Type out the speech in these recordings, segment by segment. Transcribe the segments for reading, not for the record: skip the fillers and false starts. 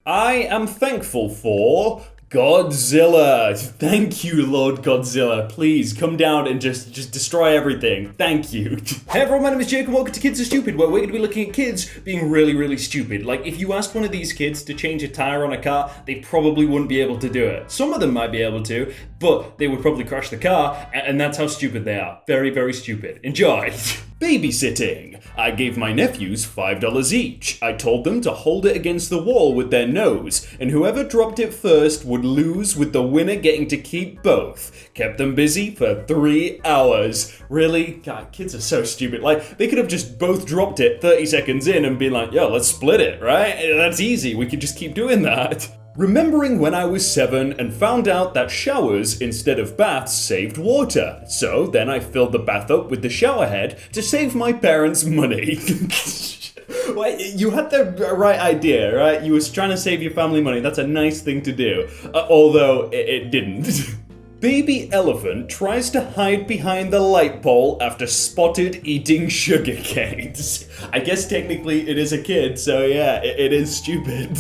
I am thankful for Godzilla. Thank you, Lord Godzilla. Please come down and just destroy everything. Thank you. Hey everyone, my name is Jake and welcome to Kids Are Stupid, where we're going to be looking at kids being really, really stupid. Like, if you ask one of these kids to change a tire on a car, they probably wouldn't be able to do it. Some of them might be able to, but they would probably crash the car, and that's how stupid they are. Very, very stupid. Enjoy. Babysitting. I gave my nephews $5 each. I told them to hold it against the wall with their nose, and whoever dropped it first would lose, with the winner getting to keep both. Kept them busy for 3 hours. Really? God, kids are so stupid. Like, they could have just both dropped it 30 seconds in and been like, yo, let's split it, right? That's easy. We could just keep doing that. Remembering when I was 7 and found out that showers instead of baths saved water. So then I filled the bath up with the shower head to save my parents money. Well, you had the right idea, right? You was trying to save your family money. That's a nice thing to do. Although it didn't. Baby elephant tries to hide behind the light pole after spotted eating sugar canes. I guess technically it is a kid, so yeah, it is stupid.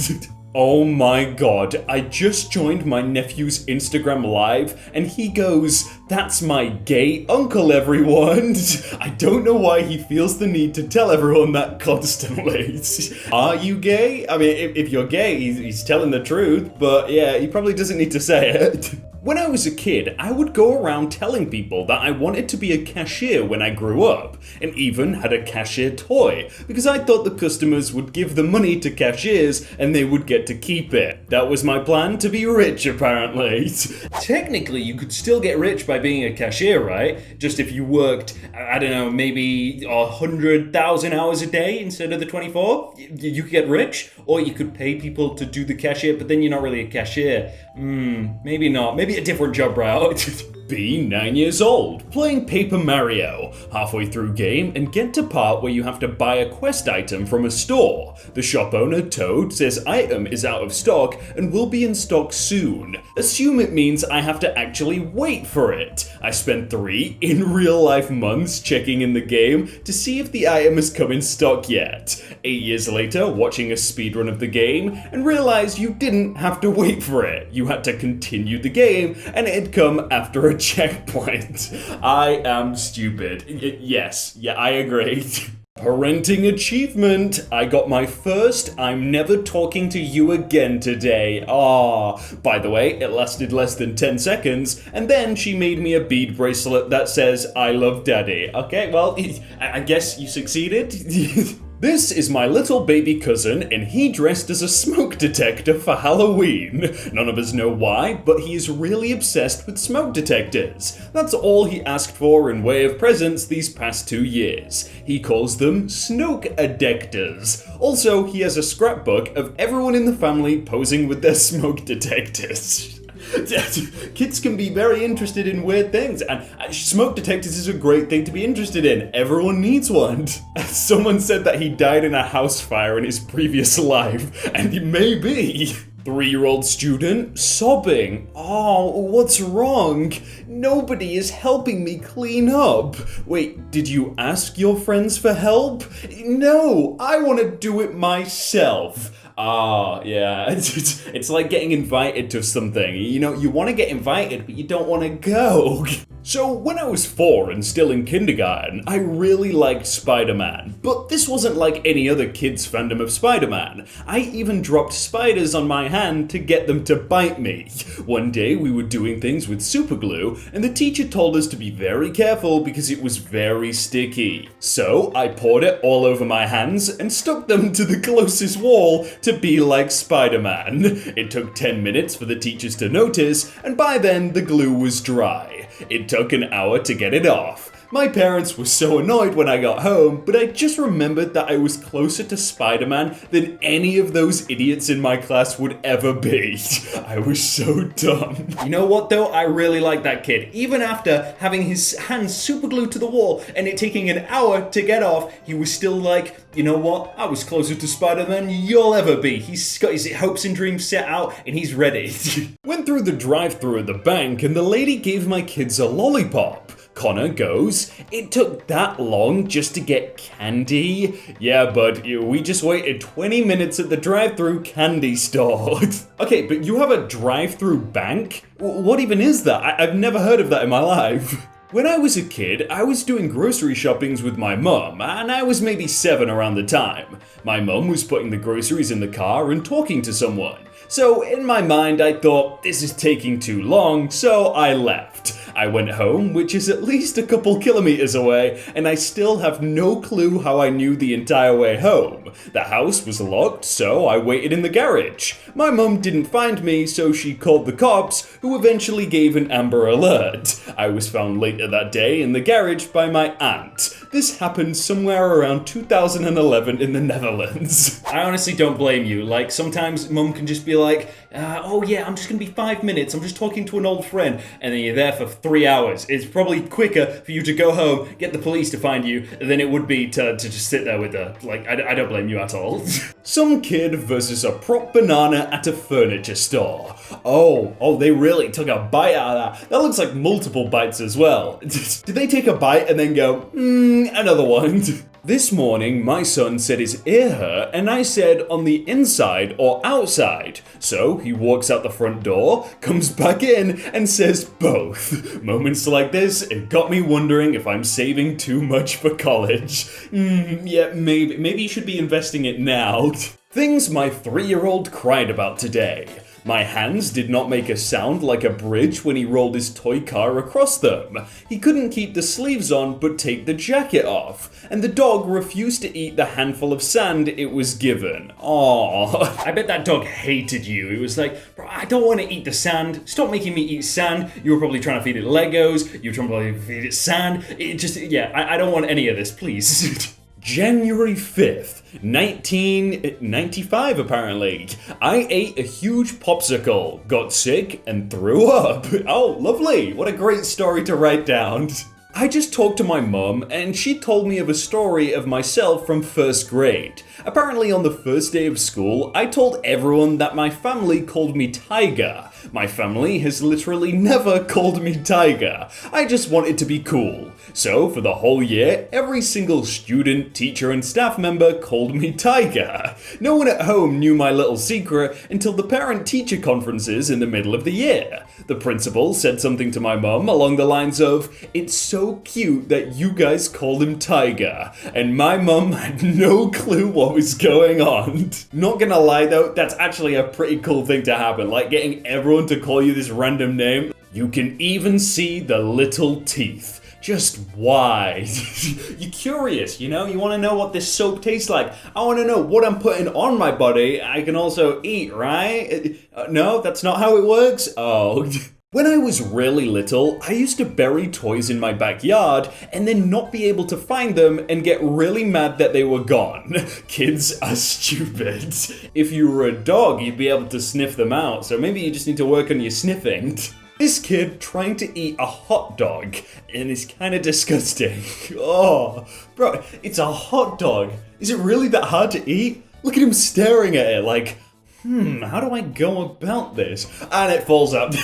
Oh my god, I just joined my nephew's Instagram live and he goes, "That's my gay uncle, everyone." I don't know why he feels the need to tell everyone that constantly. Are you gay? I mean, if you're gay, he's telling the truth, but yeah, he probably doesn't need to say it. When I was a kid, I would go around telling people that I wanted to be a cashier when I grew up, and even had a cashier toy, because I thought the customers would give the money to cashiers and they would get to keep it. That was my plan to be rich, apparently. Technically, you could still get rich by being a cashier, right? Just if you worked, I don't know, maybe 100,000 hours a day instead of the 24, you could get rich, or you could pay people to do the cashier, but then you're not really a cashier. Maybe not. Maybe a different job route. Be 9 years old, playing Paper Mario. Halfway through game and get to part where you have to buy a quest item from a store. The shop owner, Toad, says item is out of stock and will be in stock soon. Assume it means I have to actually wait for it. I spent 3 in real life months checking in the game to see if the item has come in stock yet. 8 years later, watching a speedrun of the game and realized you didn't have to wait for it. You had to continue the game and it'd come after a checkpoint. I am stupid. Yes, I agree. Parenting achievement. I got my first "I'm never talking to you again" today. By the way, it lasted less than 10 seconds, and then she made me a bead bracelet that says "I love daddy." Okay, well, I guess you succeeded. This is my little baby cousin, and he dressed as a smoke detector for Halloween. None of us know why, but he is really obsessed with smoke detectors. That's all he asked for in way of presents these past 2 years. He calls them smoke adectors. Also, he has a scrapbook of everyone in the family posing with their smoke detectors. Kids can be very interested in weird things, and smoke detectors is a great thing to be interested in. Everyone needs one. Someone said that he died in a house fire in his previous life, and he may be. 3-year-old student sobbing. Oh, what's wrong? Nobody is helping me clean up. Wait, did you ask your friends for help? No, I want to do it myself. Yeah, it's like getting invited to something. You know, you want to get invited, but you don't want to go. So when I was 4 and still in kindergarten, I really liked Spider-Man. But this wasn't like any other kid's fandom of Spider-Man. I even dropped spiders on my hand to get them to bite me. One day we were doing things with Superglue, and the teacher told us to be very careful because it was very sticky. So I poured it all over my hands and stuck them to the closest wall to be like Spider-Man. It took 10 minutes for the teachers to notice, and by then the glue was dry. It took an hour to get it off. My parents were so annoyed when I got home, but I just remembered that I was closer to Spider-Man than any of those idiots in my class would ever be. I was so dumb. You know what though? I really like that kid. Even after having his hands super glued to the wall and it taking an hour to get off, he was still like, you know what? I was closer to Spider-Man than you'll ever be. He's got his hopes and dreams set out and he's ready. Went through the drive-thru at the bank and the lady gave my kids a lollipop. Connor goes, "It took that long just to get candy?" "Yeah, bud, we just waited 20 minutes at the drive-thru candy store." Okay, but you have a drive-thru bank? What even is that? I've never heard of that in my life. When I was a kid, I was doing grocery shoppings with my mum, and I was maybe 7 around the time. My mum was putting the groceries in the car and talking to someone. So in my mind, I thought, this is taking too long, so I left. I went home, which is at least a couple kilometers away, and I still have no clue how I knew the entire way home. The house was locked, so I waited in the garage. My mum didn't find me, so she called the cops, who eventually gave an Amber Alert. I was found later that day in the garage by my aunt. This happened somewhere around 2011 in the Netherlands. I honestly don't blame you. Like, sometimes mum can just be like, oh yeah, I'm just gonna be 5 minutes, I'm just talking to an old friend, and then you're there for 3 hours. It's probably quicker for you to go home, get the police to find you, than it would be to just sit there with her. Like, I don't blame you at all. Some kid versus a prop banana at a furniture store. Oh, they really took a bite out of that. That looks like multiple bites as well. Did they take a bite and then go, another one? This morning, my son said his ear hurt, and I said on the inside or outside. So he walks out the front door, comes back in, and says both. Moments like this, it got me wondering if I'm saving too much for college. Yeah, maybe you should be investing it now. Things my 3-year-old cried about today. My hands did not make a sound like a bridge when he rolled his toy car across them. He couldn't keep the sleeves on but take the jacket off. And the dog refused to eat the handful of sand it was given. Aww. I bet that dog hated you. It was like, bro, I don't want to eat the sand. Stop making me eat sand. You were probably trying to feed it Legos. You were trying to feed it sand. I don't want any of this, please. January 5th, 1995 apparently. I ate a huge popsicle, got sick, and threw up. Oh, lovely. What a great story to write down. I just talked to my mum, and she told me of a story of myself from 1st grade. Apparently on the first day of school, I told everyone that my family called me Tiger. My family has literally never called me Tiger. I just wanted to be cool. So for the whole year, every single student, teacher, and staff member called me Tiger. No one at home knew my little secret until the parent-teacher conferences in the middle of the year. The principal said something to my mum along the lines of, "It's so cute that you guys call him Tiger." And my mum had no clue what was going on. Not gonna lie though, that's actually a pretty cool thing to happen, like getting everyone to call you this random name. You can even see the little teeth. Just why? You're curious, you know? You want to know what this soap tastes like. I want to know what I'm putting on my body. I can also eat, right? No, that's not how it works? Oh. When I was really little, I used to bury toys in my backyard and then not be able to find them and get really mad that they were gone. Kids are stupid. If you were a dog, you'd be able to sniff them out, so maybe you just need to work on your sniffing. This kid trying to eat a hot dog, and it's kind of disgusting. Oh, bro, it's a hot dog. Is it really that hard to eat? Look at him staring at it like, how do I go about this? And it falls out.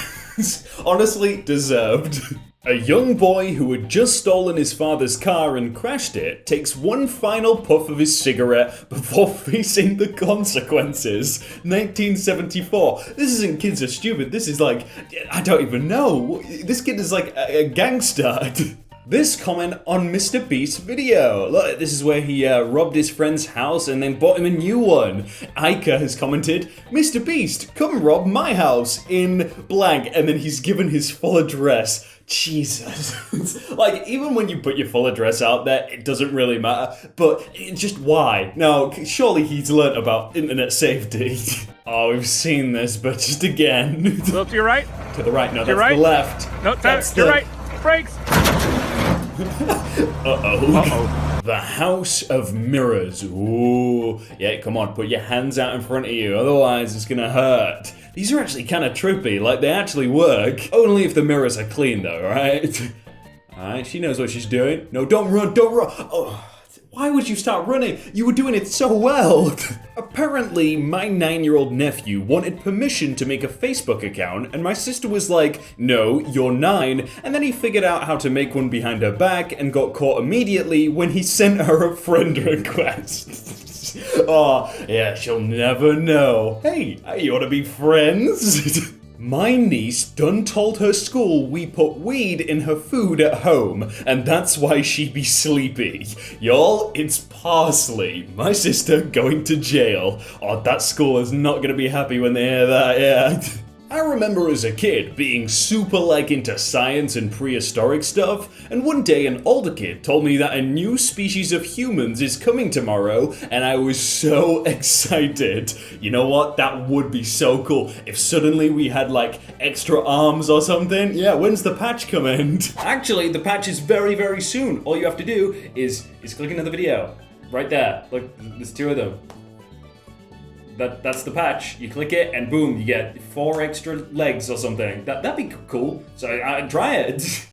Honestly, deserved. A young boy who had just stolen his father's car and crashed it takes one final puff of his cigarette before facing the consequences. 1974. This isn't Kids Are Stupid, this is like, I don't even know. This kid is like a gangster. This comment on Mr. Beast's video. Look, this is where he robbed his friend's house and then bought him a new one. Ica has commented, "Mr. Beast, come rob my house in blank," and then he's given his full address. Jesus. Like, even when you put your full address out there, it doesn't really matter. But just why? No, surely he's learnt about internet safety. Oh, we've seen this, but just again. A little to your right? To the right, no, to that's right? the left. No, that's to your right. Brakes. Uh-oh. The House of Mirrors. Ooh. Yeah, come on, put your hands out in front of you, otherwise it's gonna hurt. These are actually kind of trippy, like they actually work. Only if the mirrors are clean though, right? Alright, she knows what she's doing. No, don't run, don't run. Oh, Why would you start running? You were doing it so well. Apparently, my 9-year-old nephew wanted permission to make a Facebook account, and my sister was like, no, you're 9, and then he figured out how to make one behind her back and got caught immediately when he sent her a friend request. Oh, yeah, she'll never know. Hey, you wanna be friends? My niece done told her school we put weed in her food at home, and that's why she be sleepy. Y'all, it's parsley. My sister going to jail. Oh, that school is not gonna be happy when they hear that, yeah. I remember as a kid being super into science and prehistoric stuff, and one day an older kid told me that a new species of humans is coming tomorrow, and I was so excited. You know what? That would be so cool if suddenly we had extra arms or something. Yeah, when's the patch coming? Actually, the patch is very, very soon. All you have to do is click into the video. Right there. Look, there's 2 of them. That's the patch. You click it and boom, you get 4 extra legs or something. That'd be cool. So I'd try it.